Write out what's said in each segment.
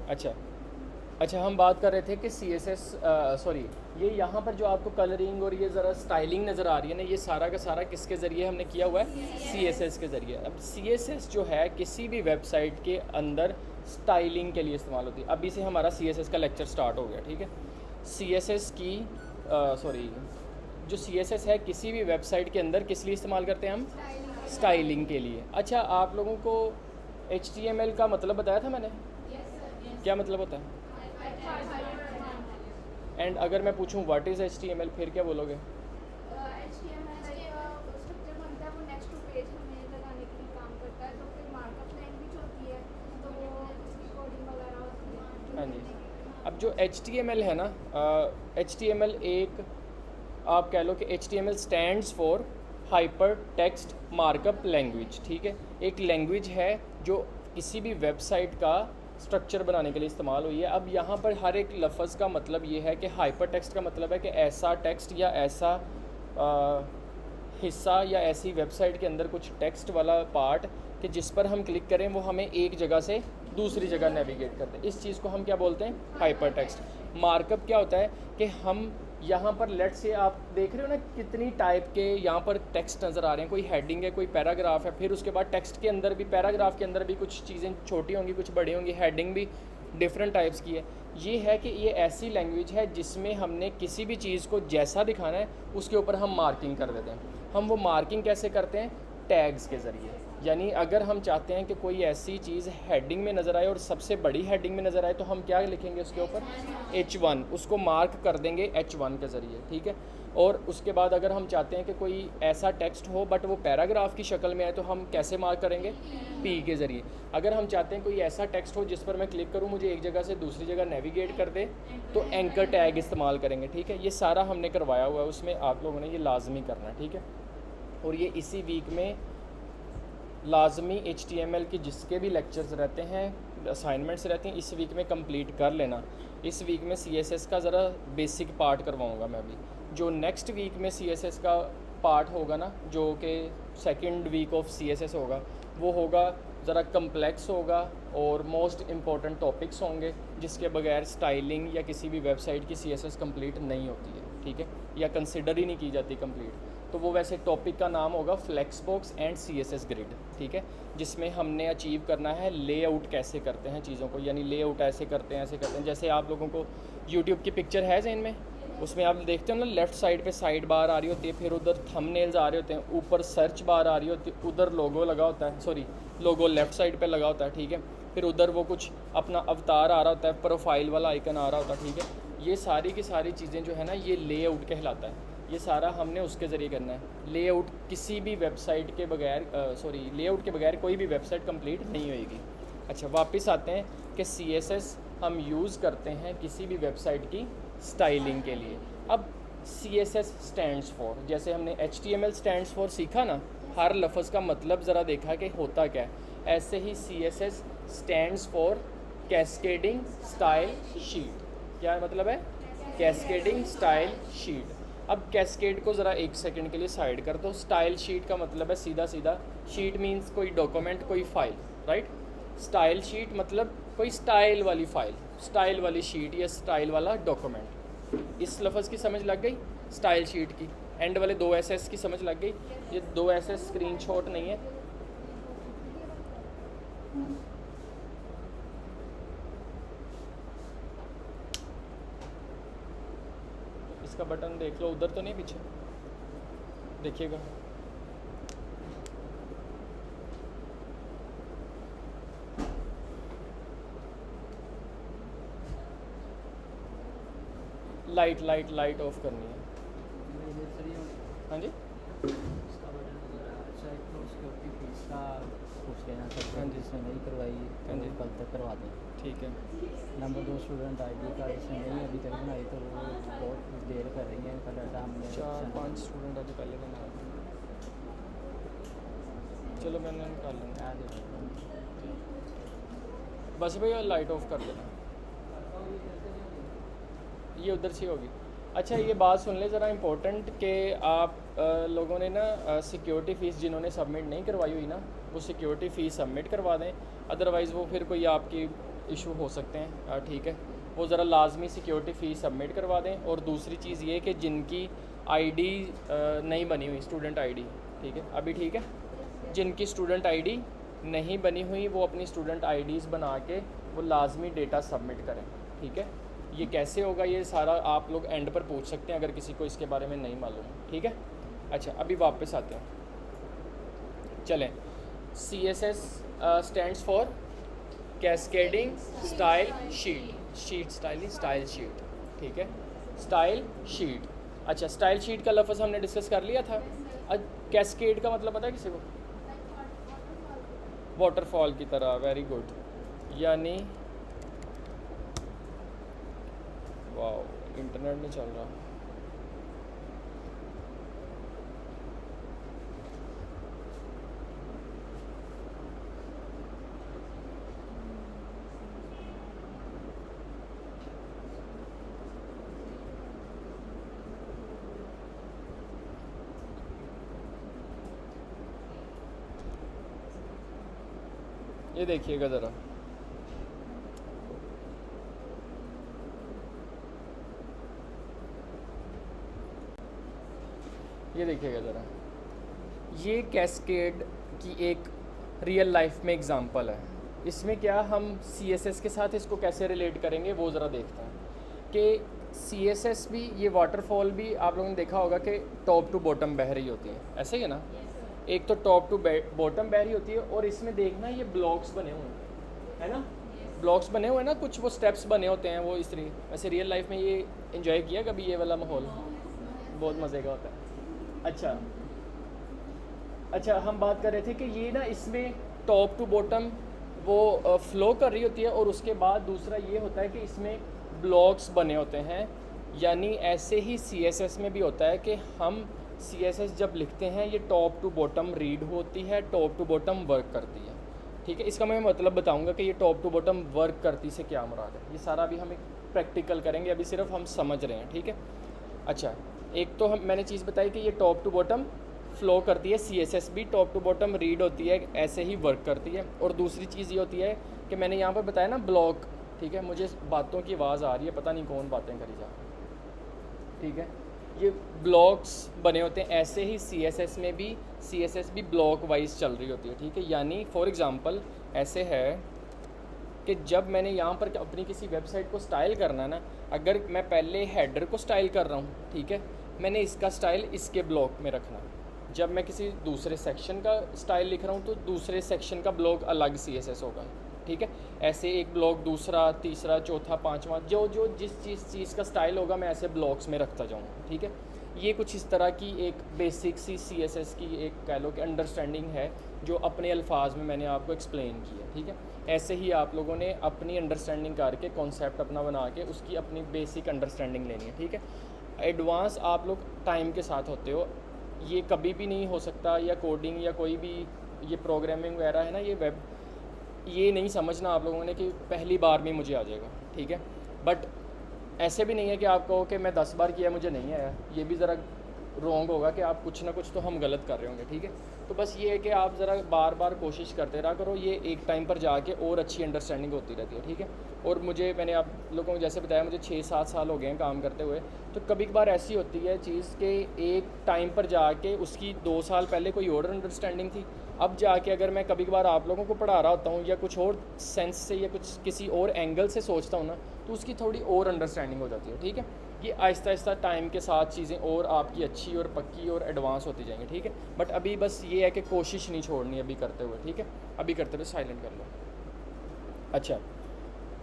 अच्छा अच्छा, हम बात कर रहे थे कि सी एस एस, सॉरी, ये यहाँ पर जो आपको कलरिंग और ये ज़रा स्टाइलिंग नज़र आ रही है ना, ये सारा का सारा किसके ज़रिए हमने किया हुआ है? सी एस एस के ज़रिए। अब सी एस एस जो है किसी भी वेबसाइट के अंदर स्टाइलिंग के लिए इस्तेमाल होती है। अभी से हमारा सी एस एस का लेक्चर स्टार्ट हो गया, ठीक है। सी एस एस की सॉरी, जो सी एस एस है किसी भी वेबसाइट के अंदर किस लिए इस्तेमाल करते हैं हम? स्टाइलिंग के लिए। अच्छा, आप लोगों को एच टी एम एल का मतलब बताया था मैंने? क्या मतलब होता है? एंड अगर मैं पूछूं what is H T M L, फिर क्या बोलोगे? हाँ जी। अब जो एच टी एम एल है ना, एच टी एम एल एक, आप कह लो कि H T M L stands for hyper text markup language, ठीक है। एक लैंग्वेज है जो किसी भी वेबसाइट का स्ट्रक्चर बनाने के लिए इस्तेमाल हुई है। अब यहाँ पर हर एक लफ्ज़ का मतलब ये है कि हाइपर टेक्स्ट का मतलब है कि ऐसा टेक्स्ट या ऐसा हिस्सा या ऐसी वेबसाइट के अंदर कुछ टेक्स्ट वाला पार्ट कि जिस पर हम क्लिक करें वो हमें एक जगह से दूसरी जगह नेविगेट करते हैं। इस चीज़ को हम क्या बोलते हैं? Hyper text. मार्कअप क्या होता है कि हम यहाँ पर लेट से, आप देख रहे हो ना कितनी टाइप के यहाँ पर टेक्स्ट नज़र आ रहे हैं। कोई हेडिंग है, कोई पैराग्राफ है, फिर उसके बाद टेक्स्ट के अंदर भी, पैराग्राफ के अंदर भी कुछ चीज़ें छोटी होंगी, कुछ बड़ी होंगी, हेडिंग भी डिफरेंट टाइप्स की है। ये है कि ये ऐसी लैंग्वेज है जिसमें हमने किसी भी चीज़ को जैसा दिखाना है उसके ऊपर हम मार्किंग कर देते हैं। हम वो मार्किंग कैसे करते हैं? टैग्स के ज़रिए। यानी अगर हम चाहते हैं कि कोई ऐसी चीज़ हेडिंग में नज़र आए और सबसे बड़ी हेडिंग में नज़र आए तो हम क्या लिखेंगे उसके ऊपर? H1, उसको मार्क कर देंगे H1 के ज़रिए, ठीक है। और उसके बाद अगर हम चाहते हैं कि कोई ऐसा टेक्स्ट हो बट वो पैराग्राफ की शक्ल में आए तो हम कैसे मार्क करेंगे? P के ज़रिए। अगर हम चाहते हैं कोई ऐसा टेक्स्ट हो जिस पर मैं क्लिक करूँ मुझे एक जगह से दूसरी जगह नेविगेट कर दे तो एंकर टैग इस्तेमाल करेंगे, ठीक है। ये सारा हमने करवाया हुआ है, उसमें आप लोगों ने ये लाजमी करना है, ठीक है। और ये इसी वीक में लाजमी HTML के जिसके भी लेक्चर्स रहते हैं, असाइनमेंट्स रहती हैं, इस वीक में कंप्लीट कर लेना। इस वीक में CSS का ज़रा बेसिक पार्ट करवाऊँगा मैं भी। जो नेक्स्ट वीक में CSS का पार्ट होगा ना, जो कि सेकंड वीक ऑफ CSS होगा, वो होगा ज़रा कम्प्लेक्स होगा और मोस्ट इम्पॉर्टेंट टॉपिक्स होंगे जिसके बगैर स्टाइलिंग या किसी भी वेबसाइट की CSS कंप्लीट नहीं होती है, ठीक है, या कंसिडर ही नहीं की जाती कंप्लीट। तो वो वैसे टॉपिक का नाम होगा फ्लेक्सबॉक्स एंड CSS ग्रिड, ठीक है, जिसमें हमने अचीव करना है लेआउट कैसे करते हैं चीज़ों को, यानी लेआउट ऐसे करते हैं। जैसे आप लोगों को यूट्यूब की पिक्चर है ज़हन में, उसमें आप देखते हो ना, लेफ़्ट साइड पे साइड बार आ रही होती है, फिर उधर थंबनेल्स आ रहे होते हैं, ऊपर सर्च बार आ रही होती है, उधर लोगो लगा होता है, सॉरी लोगो लेफ़्ट साइड पे लगा होता है, ठीक है। फिर उधर वो कुछ अपना अवतार आ रहा होता है, प्रोफाइल वाला आइकन आ रहा होता है, ठीक है। ये सारी की सारी चीज़ें जो है ना, ये लेआउट कहलाता है। ये सारा हमने उसके ज़रिए करना है। लेआउट किसी भी वेबसाइट के बगैर, लेआउट के बगैर कोई भी वेबसाइट कंप्लीट नहीं होएगी। अच्छा, वापस आते हैं कि CSS हम यूज़ करते हैं किसी भी वेबसाइट की स्टाइलिंग के लिए। अब CSS स्टैंड्स फॉर, जैसे हमने HTML स्टैंड्स फॉर सीखा ना, हर लफ्ज़ का मतलब ज़रा देखा कि होता क्या है, ऐसे ही CSS stands for cascading style sheet. क्या मतलब है? Cascading style sheet. अब कैस्केड को ज़रा एक सेकंड के लिए साइड कर दो। स्टाइल शीट का मतलब है सीधा सीधा, शीट मींस कोई डॉक्यूमेंट, कोई फाइल, राइट। स्टाइल शीट मतलब कोई स्टाइल वाली फ़ाइल, स्टाइल वाली शीट या स्टाइल वाला डॉक्यूमेंट। इस लफ्ज़ की समझ लग गई? स्टाइल शीट की एंड वाले 2 SS की समझ लग गई? ये 2 SS स्क्रीनशॉट नहीं है, इसका बटन देख लो, उधर तो नहीं पीछे, देखिएगा। लाइट ऑफ करनी है। हाँ जी, हाँ जी, जिसने नहीं करवाई हाँ जी, कल तक करवा दें। ठीक है। नंबर 2 स्टूडेंट ID कार्ड इसने नहीं अभी तक बनाई तो वो बहुत देर कर रही है। कल डाटा हमने 4-5 स्टूडेंट आज पहले बना, चलो मैंने निकाल लूँगा। बस भैया लाइट ऑफ कर देना, ये उधर से होगी। अच्छा, ये बात सुन ले ज़रा इम्पोर्टेंट कि आप लोगों ने ना सिक्योरिटी फ़ीस जिन्होंने सबमिट नहीं करवाई हुई ना, वो सिक्योरिटी फ़ीस सबमिट करवा दें, अदरवाइज़ वो फिर कोई आपकी इशू हो सकते हैं, ठीक है, वो ज़रा लाजमी सिक्योरिटी फ़ीस सबमिट करवा दें। और दूसरी चीज़ ये कि जिनकी आईडी नहीं बनी हुई, स्टूडेंट आईडी, ठीक है, अभी ठीक है, जिनकी स्टूडेंट आईडी नहीं बनी हुई वो अपनी स्टूडेंट आईडीज़ बना के वो लाजमी डेटा सबमिट करें, ठीक है। ये कैसे होगा ये सारा आप लोग एंड पर पूछ सकते हैं अगर किसी को इसके बारे में नहीं मालूम, ठीक है। अच्छा, अभी वापस आते हैं, चलें। CSS stands for cascading style sheet, style sheet, ठीक है, स्टाइल शीट। अच्छा, स्टाइल शीट का लफ्ज़ हमने डिस्कस कर लिया था। कैस्केड का मतलब पता है किसी को? वाटरफॉल की तरह, वेरी गुड, यानी वाह इंटरनेट नहीं चल रहा। ये देखिएगा ज़रा, ये देखिएगा ज़रा, ये कैस्केड की एक रियल लाइफ में एग्ज़ाम्पल है। इसमें क्या हम CSS के साथ इसको कैसे रिलेट करेंगे वो ज़रा देखते हैं कि CSS भी, ये वाटरफॉल भी आप लोगों ने देखा होगा कि टॉप टू बॉटम बह रही होती है, ऐसे ही है ना। एक तो टॉप टू बॉटम बह रही होती है और इसमें देखना ये ब्लॉक्स बने हुए हैं, है ना, ब्लॉक्स बने हुए हैं ना, कुछ वो स्टेप्स बने होते हैं वो इस तरीके। वैसे रियल लाइफ में ये एंजॉय किया कभी ये वाला माहौल? बहुत मज़े का होता है। अच्छा, हम बात कर रहे थे कि ये ना इसमें टॉप टू बॉटम वो फ्लो कर रही होती है और उसके बाद दूसरा ये होता है कि इसमें ब्लॉक्स बने होते हैं। यानी ऐसे ही CSS में भी होता है कि हम CSS जब लिखते हैं ये टॉप टू बॉटम रीड होती है, टॉप टू बॉटम वर्क करती है, ठीक है। इसका मैं मतलब बताऊंगा कि ये टॉप टू बॉटम वर्क करती से क्या मुराद है। ये सारा अभी हम एक प्रैक्टिकल करेंगे, अभी सिर्फ हम समझ रहे हैं, ठीक है। अच्छा, एक तो मैंने चीज़ बताई कि ये टॉप टू बॉटम फ्लो करती है, CSS भी टॉप टू बॉटम रीड होती है, ऐसे ही वर्क करती है। और दूसरी चीज़ ये होती है कि मैंने यहाँ पर बताया ना ब्लॉक, ठीक है, मुझे बातों की आवाज़ आ रही है, पता नहीं कौन बातें करी जा, ठीक है। ये ब्लॉक्स बने होते हैं, ऐसे ही CSS भी ब्लॉक वाइज चल रही होती है, ठीक है। यानी फॉर एग्ज़ाम्पल ऐसे है कि जब मैंने यहाँ पर अपनी किसी वेबसाइट को स्टाइल करना है ना, अगर मैं पहले हेडर को स्टाइल कर रहा हूँ, ठीक है, मैंने इसका स्टाइल इसके ब्लॉक में रखना। जब मैं किसी दूसरे सेक्शन का स्टाइल लिख रहा हूँ तो दूसरे सेक्शन का ब्लॉक अलग CSS होगा, ठीक है। ऐसे एक ब्लॉक, दूसरा, तीसरा, चौथा, पांचवा, जो जिस चीज़ का स्टाइल होगा मैं ऐसे ब्लॉक्स में रखता जाऊँगा, ठीक है। ये कुछ इस तरह की एक बेसिक सी CSS की एक कह लो कि अंडरस्टैंडिंग है जो अपने अल्फाज में मैंने आपको एक्सप्लेन किया, ठीक है। ऐसे ही आप लोगों ने अपनी अंडरस्टैंडिंग करके कॉन्सेप्ट अपना बना के उसकी अपनी बेसिक अंडरस्टैंडिंग लेनी है, ठीक है। एडवांस आप लोग टाइम के साथ होते हो, ये कभी भी नहीं हो सकता, या कोडिंग या कोई भी ये प्रोग्रामिंग वगैरह है ना, ये वेब, ये नहीं समझना आप लोगों ने कि पहली बार में मुझे आ जाएगा, ठीक है। बट ऐसे भी नहीं है कि आप कहो कि मैं 10 बार किया मुझे नहीं आया, ये भी ज़रा रॉन्ग होगा कि आप कुछ ना कुछ तो हम गलत कर रहे होंगे, ठीक है। तो बस ये है कि आप ज़रा बार बार कोशिश करते रहा करो, ये एक टाइम पर जाके और अच्छी अंडरस्टैंडिंग होती रहती है, ठीक है। और मैंने आप लोगों को जैसे बताया, मुझे 6-7 साल हो गए हैं काम करते हुए, तो कभी कभार ऐसी होती है चीज़ कि एक टाइम पर जाके उसकी 2 साल पहले कोई और अंडरस्टैंडिंग थी, अब जाके अगर मैं कभी कभार आप लोगों को पढ़ा रहा होता हूँ या कुछ और सेंस से या कुछ किसी और एंगल से सोचता हूँ ना, तो उसकी थोड़ी और अंडरस्टैंडिंग हो जाती है, ठीक है। ये आहिस्ता आहिस्ता टाइम के साथ चीज़ें और आपकी अच्छी और पक्की और एडवांस होती जाएंगी, ठीक है। बट अभी बस ये है कि कोशिश नहीं छोड़नी अभी करते हुए, ठीक है। अभी करते हुए साइलेंट कर लो। अच्छा,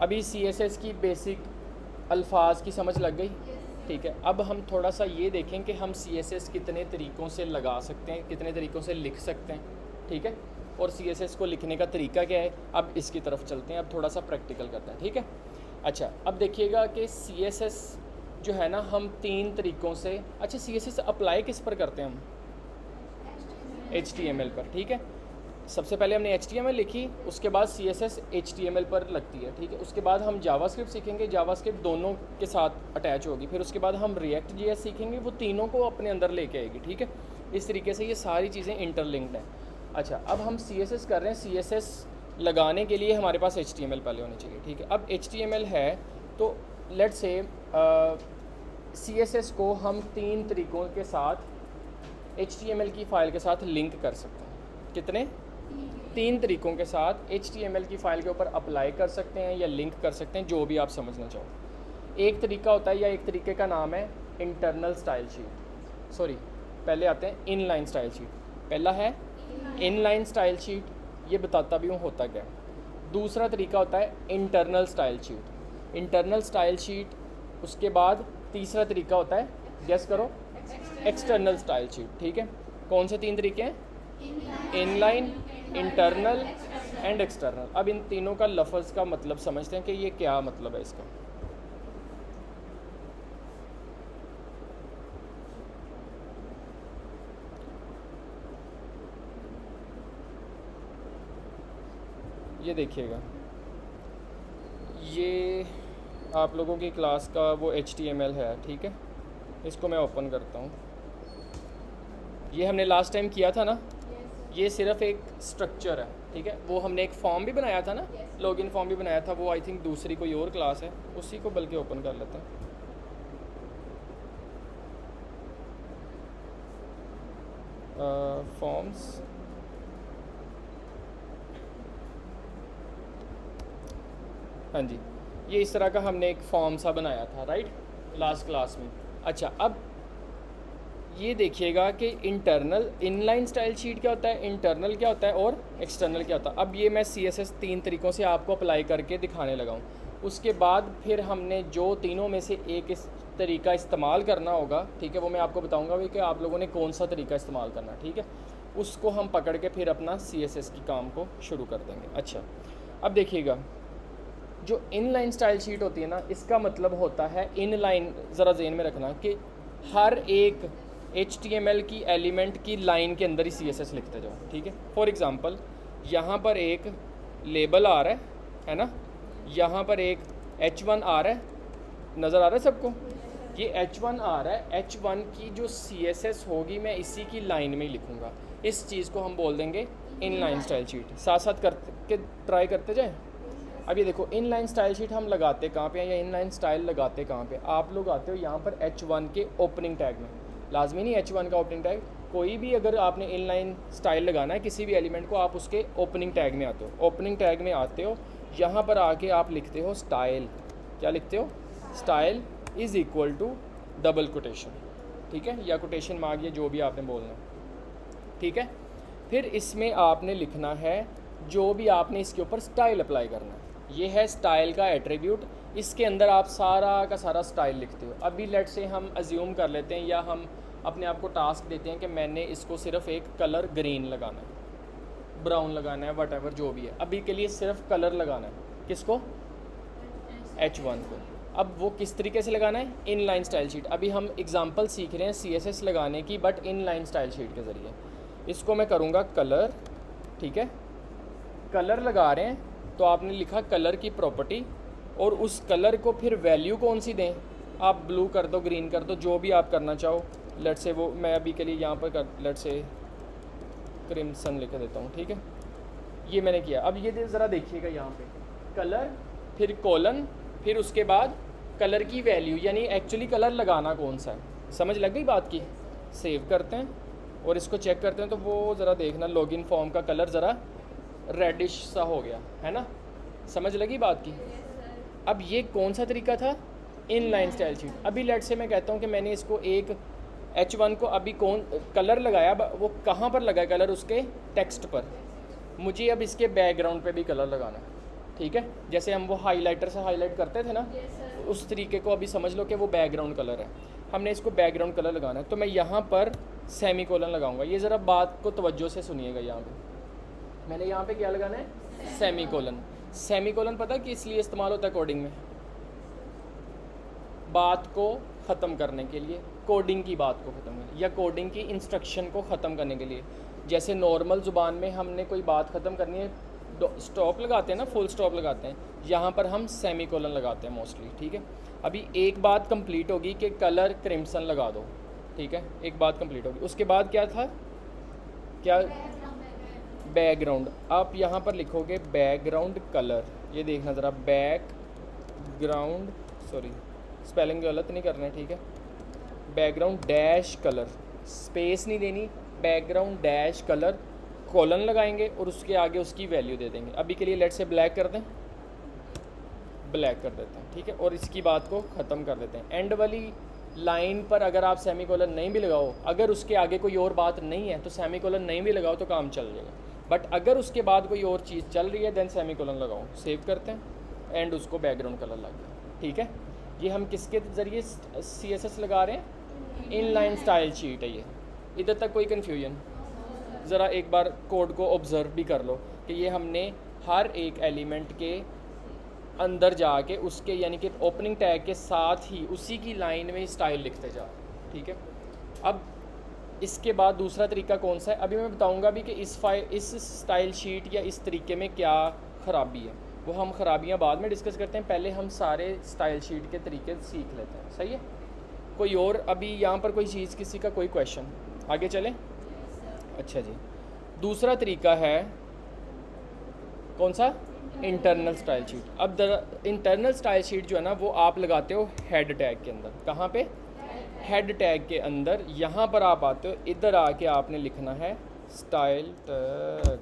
अभी CSS की बेसिक अल्फाज की समझ लग गई, ठीक है। अब हम थोड़ा सा ये देखें कि हम CSS कितने तरीक़ों से लगा सकते हैं, कितने तरीक़ों से लिख सकते हैं, ठीक है। और CSS को लिखने का तरीका क्या है, अब इसकी तरफ चलते हैं, अब थोड़ा सा प्रैक्टिकल करते हैं, ठीक है। अच्छा, अब देखिएगा कि CSS जो है ना, हम 3 तरीक़ों से, अच्छा CSS अप्लाई किस पर करते हैं हम? HTML पर, ठीक है। सबसे पहले हमने HTML लिखी, उसके बाद CSS HTML पर लगती है, ठीक है। उसके बाद हम जावास्क्रिप्ट सीखेंगे, जावास्क्रिप्ट दोनों के साथ अटैच होगी। फिर उसके बाद हम React.js सीखेंगे, वो तीनों को अपने अंदर लेके आएगी, ठीक है। इस तरीके से ये सारी चीज़ें इंटरलिंक्ड हैं। अच्छा, अब हम CSS कर रहे हैं, CSS लगाने के लिए हमारे पास HTML पहले होनी चाहिए, ठीक है। अब HTML है तो लेट्स से CSS को हम 3 तरीक़ों के साथ HTML की फ़ाइल के साथ लिंक कर सकते हैं। कितने? 3 तरीक़ों के साथ HTML की फ़ाइल के ऊपर अप्लाई कर सकते हैं या लिंक कर सकते हैं, जो भी आप समझना चाहो। एक तरीका होता है या एक तरीके का नाम है इंटरनल स्टाइल शीट, सॉरी पहले आते हैं इनलाइन स्टाइल शीट। पहला है इनलाइन स्टाइल शीट, ये बताता भी हूँ होता क्या है। दूसरा तरीका होता है internal style sheet, internal style sheet. उसके बाद तीसरा तरीका होता है, गेस करो, एक्सटर्नल स्टाइल शीट, ठीक है। कौन से 3 तरीके हैं? Inline, internal and external. अब इन तीनों का लफ्ज़ का मतलब समझते हैं कि ये क्या मतलब है इसका। ये देखिएगा, ये आप लोगों की क्लास का वो HTML है, ठीक है। इसको मैं ओपन करता हूँ। ये हमने लास्ट टाइम किया था ना, ये सिर्फ एक स्ट्रक्चर है, ठीक है। वो हमने एक फॉर्म भी बनाया था ना, लॉगिन फॉर्म भी बनाया था, वो आई थिंक दूसरी कोई और क्लास है, उसी को बल्कि ओपन कर लेते हैं। फॉर्म्स, हाँ जी, ये इस तरह का हमने एक फॉर्म सा बनाया था, राइट, लास्ट क्लास में। अच्छा, अब ये देखिएगा कि इंटरनल इनलाइन स्टाइल शीट क्या होता है, इंटरनल क्या होता है और एक्सटर्नल क्या होता है। अब ये मैं CSS 3 तरीक़ों से आपको अप्लाई करके दिखाने लगा हूँ। उसके बाद फिर हमने जो तीनों में से एक इस तरीका इस्तेमाल करना होगा, ठीक है, वो मैं आपको बताऊँगा भी कि आप लोगों ने कौन सा तरीका इस्तेमाल करना, ठीक है। उसको हम पकड़ के फिर अपना CSS की काम को शुरू कर देंगे। अच्छा, अब देखिएगा, जो इनलाइन स्टाइल शीट होती है ना, इसका मतलब होता है इनलाइन, ज़रा ज़हन में रखना कि हर एक HTML की एलिमेंट की लाइन के अंदर ही CSS लिखते जाओ, ठीक है। फॉर एग्ज़ाम्पल, यहाँ पर एक लेबल आ रहा है ना, यहाँ पर एक H1 आ रहा है, नज़र आ रहा है सबको, ये H1 आ रहा है। H1 की जो CSS होगी मैं इसी की लाइन में ही लिखूँगा। इस चीज़ को हम बोल देंगे इनलाइन स्टाइल शीट। साथ साथ करके ट्राई करते जाएँ। अब ये देखो, इनलाइन स्टाइल शीट हम लगाते कहाँ पे हैं या इनलाइन स्टाइल लगाते कहाँ पे? आप लोग आते हो यहाँ पर H1 के ओपनिंग टैग में। लाजमी नहीं H1 का ओपनिंग टैग, कोई भी अगर आपने इनलाइन स्टाइल लगाना है किसी भी एलिमेंट को, आप उसके ओपनिंग टैग में आते हो। ओपनिंग टैग में आते हो, यहाँ पर आके आप लिखते हो स्टाइल। क्या लिखते हो? Style is equal to double quotation, ठीक है, या कोटेशन मार्क, या जो भी आपने बोलना है, ठीक है। फिर इसमें आपने लिखना है जो भी आपने इसके ऊपर स्टाइल अप्लाई करना है। ये है स्टाइल का एट्रीब्यूट, इसके अंदर आप सारा का सारा स्टाइल लिखते हो। अभी लेट से हम अज्यूम कर लेते हैं या हम अपने आप को टास्क देते हैं कि मैंने इसको सिर्फ एक कलर ग्रीन लगाना है, ब्राउन लगाना है, वट जो भी है। अभी के लिए सिर्फ कलर लगाना है, किसको? H1 को। अब वो किस तरीके से लगाना है? Inline style sheet. अभी हम एग्जांपल सीख रहे हैं CSS लगाने की, बट इनलाइन स्टाइल शीट के ज़रिए। इसको मैं करूँगा कलर, ठीक है, कलर लगा रहे हैं तो आपने लिखा कलर की प्रॉपर्टी, और उस कलर को फिर वैल्यू कौन सी दें? आप ब्लू कर दो, ग्रीन कर दो, जो भी आप करना चाहो। लेट से वो मैं अभी के लिए यहाँ पर लेट से क्रिम्सन लिख देता हूँ, ठीक है, ये मैंने किया। अब ये ज़रा देखिएगा, यहाँ पे कलर, फिर कॉलन, फिर उसके बाद कलर की वैल्यू, यानी एक्चुअली कलर लगाना कौन सा है। समझ लग गई बात की? सेव करते हैं और इसको चेक करते हैं, तो वो ज़रा देखना लॉगिन फॉर्म का कलर ज़रा रेडिश सा हो गया है ना। समझ लगी बात की? अब ये कौन सा तरीका था? Inline style sheet. अभी लेट से मैं कहता हूँ कि मैंने इसको एक H1 को अभी कौन कलर लगाया, वो कहाँ पर लगाया कलर? उसके टेक्स्ट पर। मुझे अब इसके बैकग्राउंड पे भी कलर लगाना है, ठीक है, जैसे हम वो हाईलाइटर से हाईलाइट करते थे ना, उस तरीके को अभी समझ लो कि वो बैकग्राउंड कलर है। हमने इसको बैकग्राउंड कलर लगाना है, तो मैं यहाँ पर सेमी कोलन लगाऊंगा। ये ज़रा बात को तवज्जो से सुनिएगा। यहाँ पे मैंने यहाँ पे क्या लगाना है? Semi colon. सेमी कोलन पता कि इसलिए इस्तेमाल होता है कोडिंग में, बात को ख़त्म करने के लिए, कोडिंग की बात को ख़त्म करने या कोडिंग की इंस्ट्रक्शन को ख़त्म करने के लिए। जैसे नॉर्मल ज़ुबान में हमने कोई बात ख़त्म करनी है, स्टॉप लगाते हैं ना, फुल स्टॉप लगाते हैं, यहाँ पर हम सेमी कोलन लगाते हैं मोस्टली, ठीक है। अभी एक बात कंप्लीट होगी कि कलर क्रिम्सन लगा दो, ठीक है, एक बात कंप्लीट होगी। उसके बाद क्या था? क्या? बैकग्राउंड, आप यहाँ पर लिखोगे बैकग्राउंड कलर, ये देखना ज़रा, बैकग्राउंड, सॉरी स्पेलिंग गलत नहीं करना है, ठीक है, बैकग्राउंड डैश कलर, स्पेस नहीं देनी, बैकग्राउंड डैश कलर, कॉलन लगाएंगे और उसके आगे उसकी वैल्यू दे देंगे। अभी के लिए लेट से ब्लैक कर दें, ब्लैक कर देते हैं, ठीक है, और इसकी बात को ख़त्म कर देते हैं। एंड वाली लाइन पर अगर आप सेमी कोलन नहीं भी लगाओ, अगर उसके आगे कोई और बात नहीं है तो सेमी कोलन नहीं भी लगाओ तो काम चल जाएगा, बट अगर उसके बाद कोई और चीज़ चल रही है देन सेमी कोलन लगाओ। सेव करते हैं एंड उसको बैकग्राउंड कलर लग गया, ठीक है। ये हम किसके ज़रिए CSS लगा रहे हैं, इनलाइन स्टाइल शीट है ये। इधर तक कोई कन्फ्यूजन? ज़रा एक बार कोड को ऑब्ज़र्व भी कर लो कि ये हमने हर एक एलिमेंट के अंदर जाके उसके यानी कि ओपनिंग टैग के साथ ही उसी की लाइन में स्टाइल लिखते जा, ठीक है। अब इसके बाद दूसरा तरीका कौन सा है, अभी मैं बताऊंगा भी कि इस स्टाइल शीट या इस तरीके में क्या ख़राबी है, वो हम ख़राबियाँ बाद में डिस्कस करते हैं। पहले हम सारे स्टाइल शीट के तरीके सीख लेते हैं, सही है। कोई और अभी यहाँ पर कोई चीज़, किसी का कोई क्वेश्चन? आगे चलें। अच्छा जी, दूसरा तरीका है कौन सा, इंटरनल स्टाइल शीट। अब इंटरनल स्टाइल शीट जो है ना वो आप लगाते हो हेड टैग के अंदर। कहाँ पे? हेड टैग के अंदर। यहाँ पर आप आते हो, इधर आके आपने लिखना है स्टाइल टैग,